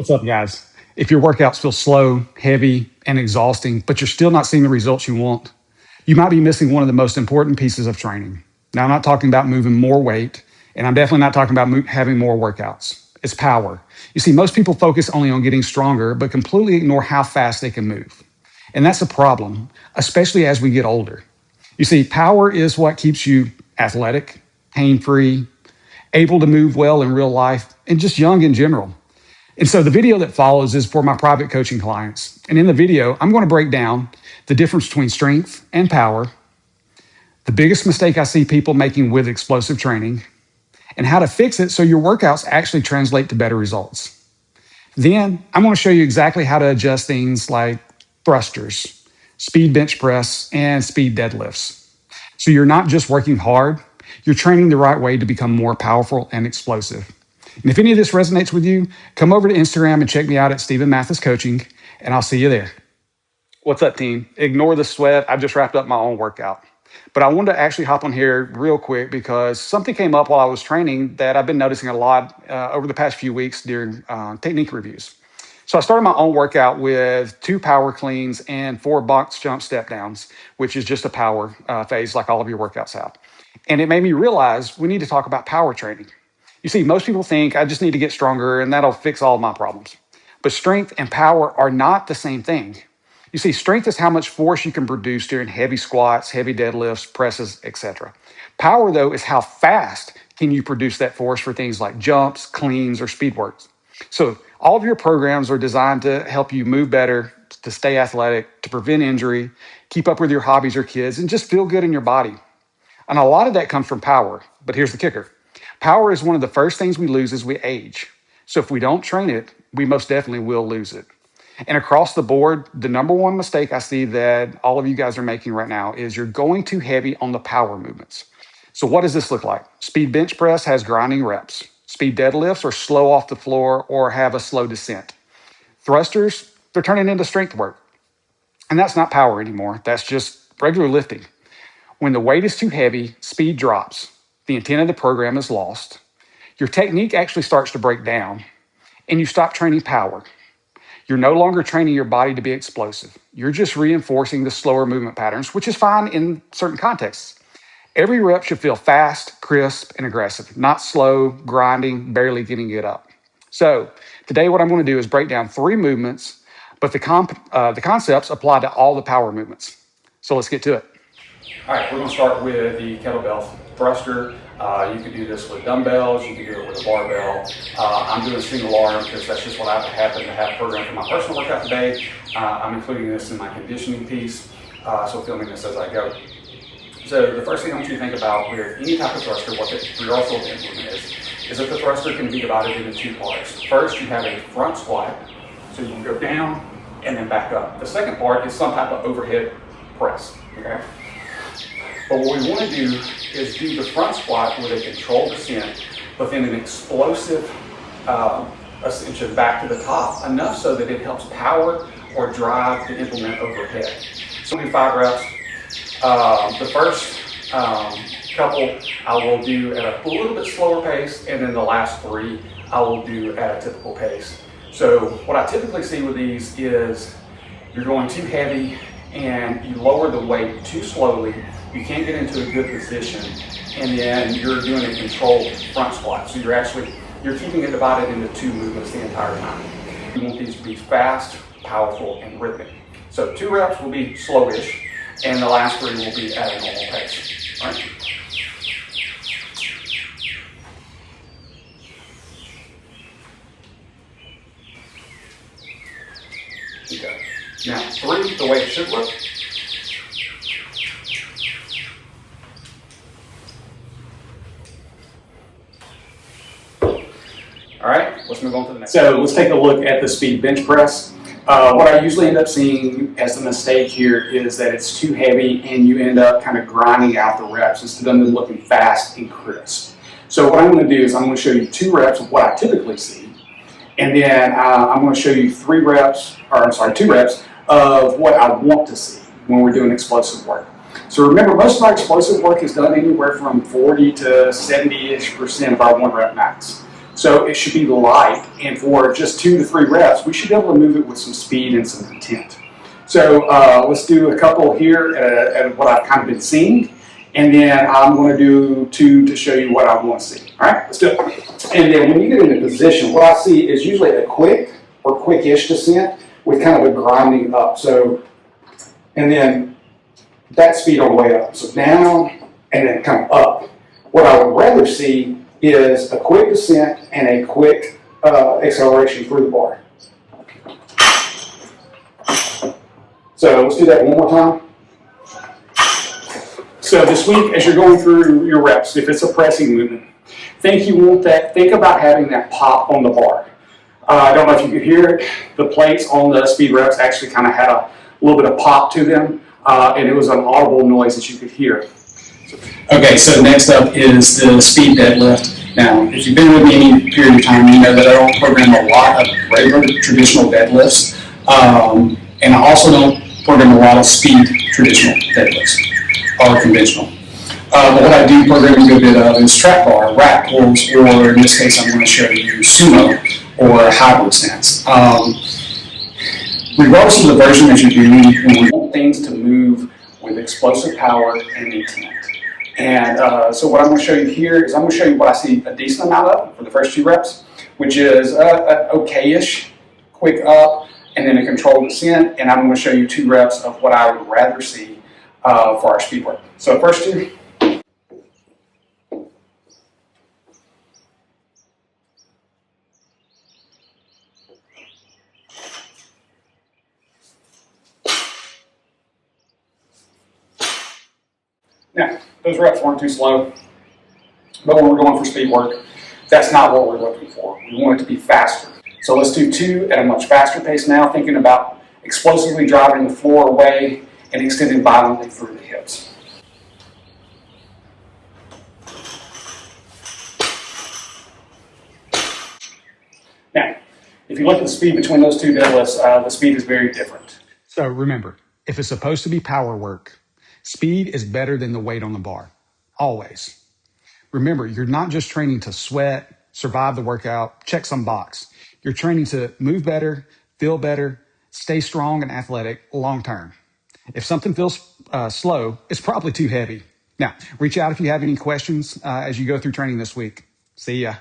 What's up, guys? If your workouts feel slow, heavy, and exhausting, but you're still not seeing the results you want, you might be missing one of the most important pieces of training. Now, I'm not talking about moving more weight, and I'm definitely not talking about having more workouts. It's power. You see, most people focus only on getting stronger, but completely ignore how fast they can move. And that's a problem, especially as we get older. You see, power is what keeps you athletic, pain free, able to move well in real life, and just young in general. And so the video that follows is for my private coaching clients. And in the video, I'm going to break down the difference between strength and power, the biggest mistake I see people making with explosive training, and how to fix it so your workouts actually translate to better results. Then I'm going to show you exactly how to adjust things like thrusters, speed bench press, and speed deadlifts. So you're not just working hard, you're training the right way to become more powerful and explosive. And if any of this resonates with you, come over to Instagram and check me out at Stephen Mathis Coaching, and I'll see you there. What's up, team? Ignore the sweat. I've just wrapped up my own workout. But I wanted to actually hop on here real quick because something came up while I was training that I've been noticing a lot over the past few weeks during technique reviews. So I started my own workout with 2 power cleans and 4 box jump step downs, which is just a power phase like all of your workouts have. And it made me realize we need to talk about power training. You see, most people think I just need to get stronger and that'll fix all of my problems. But strength and power are not the same thing. You see, strength is how much force you can produce during heavy squats, heavy deadlifts, presses, etc. Power, though, is how fast can you produce that force for things like jumps, cleans, or speed works. So all of your programs are designed to help you move better, to stay athletic, to prevent injury, keep up with your hobbies or kids, and just feel good in your body. And a lot of that comes from power. But here's the kicker. Power is one of the first things we lose as we age. So if we don't train it, we most definitely will lose it. And across the board, the number one mistake I see that all of you guys are making right now is you're going too heavy on the power movements. So what does this look like? Speed bench press has grinding reps. Speed deadlifts are slow off the floor or have a slow descent. Thrusters, they're turning into strength work. And that's not power anymore. That's just regular lifting. When the weight is too heavy, speed drops. The intent of the program is lost. Your technique actually starts to break down, and you stop training power. You're no longer training your body to be explosive. You're just reinforcing the slower movement patterns, which is fine in certain contexts. Every rep should feel fast, crisp, and aggressive, not slow, grinding, barely getting it up. So today what I'm going to do is break down 3 movements, but the concepts apply to all the power movements. So let's get to it. All right, we're going to start with the kettlebell thruster. You can do this with dumbbells, you can do it with a barbell. I'm doing single arm because that's just what I happen to have programmed for my personal workout today. I'm including this in my conditioning piece, so filming this as I go. So the first thing I want you to think about with any type of thruster, what the reversal of the implement is that the thruster can be divided into 2 parts. First, you have a front squat, so you can go down and then back up. The second part is some type of overhead press, okay? But what we want to do is do the front squat with a controlled descent, but then an explosive ascension back to the top, enough so that it helps power or drive the implement overhead. So we do 5 reps. The first couple I will do at a little bit slower pace, and then the last 3 I will do at a typical pace. So what I typically see with these is you're going too heavy and you lower the weight too slowly. You can't get into a good position, and then you're doing a controlled front squat. So you're keeping it divided into 2 movements the entire time. You want these to be fast, powerful, and rhythmic. So 2 reps will be slowish, and the last 3 will be at a normal pace. All right? Okay. Now 3, the way it should look. All right, let's move on to the next. So let's take a look at the speed bench press. What I usually end up seeing as a mistake here is that it's too heavy and you end up kind of grinding out the reps instead of them looking fast and crisp. So what I'm going to do is I'm going to show you 2 reps of what I typically see, and then I'm going to show you 2 reps of what I want to see when we're doing explosive work. So remember, most of our explosive work is done anywhere from 40 to 70-ish% of our 1 rep max. So it should be light, and for just 2 to 3 reps, we should be able to move it with some speed and some intent. So let's do a couple here at what I've kind of been seeing, and then I'm going to do 2 to show you what I want to see. All right, let's do it. And then when you get into position, what I see is usually a quick or quick-ish descent with kind of a grinding up. So, and then that speed all the way up. So down and then kind of up. What I would rather see is a quick descent and a quick acceleration through the bar. So let's do that one more time. So this week, as you're going through your reps, if it's a pressing movement, think about having that pop on the bar. I don't know if you could hear it. The plates on the speed reps actually kind of had a little bit of pop to them, and it was an audible noise that you could hear. Okay, so next up is the speed deadlift. Now, if you've been with me any period of time, you know that I don't program a lot of regular traditional deadlifts, and I also don't program a lot of speed traditional deadlifts, or conventional. But what I do program a good bit of is trap bar, rack pulls, or in this case I'm going to show you sumo or hybrid stance. Regardless of the version that you're doing, we want things to move with explosive power and intent. And so what I'm going to show you here is I'm going to show you what I see a decent amount of for the first 2 reps, which is okay-ish, quick up, and then a controlled descent. And I'm going to show you 2 reps of what I would rather see for our speed work. So first 2. Now, those reps weren't too slow, but when we're going for speed work, that's not what we're looking for. We want it to be faster. So let's do 2 at a much faster pace now, thinking about explosively driving the floor away and extending violently through the hips. Now, if you look at the speed between those 2 deadlifts, the speed is very different. So remember, if it's supposed to be power work, speed is better than the weight on the bar, always. Remember, you're not just training to sweat, survive the workout, check some box. You're training to move better, feel better, stay strong and athletic long term. If something feels slow, it's probably too heavy. Now, reach out if you have any questions as you go through training this week. See ya.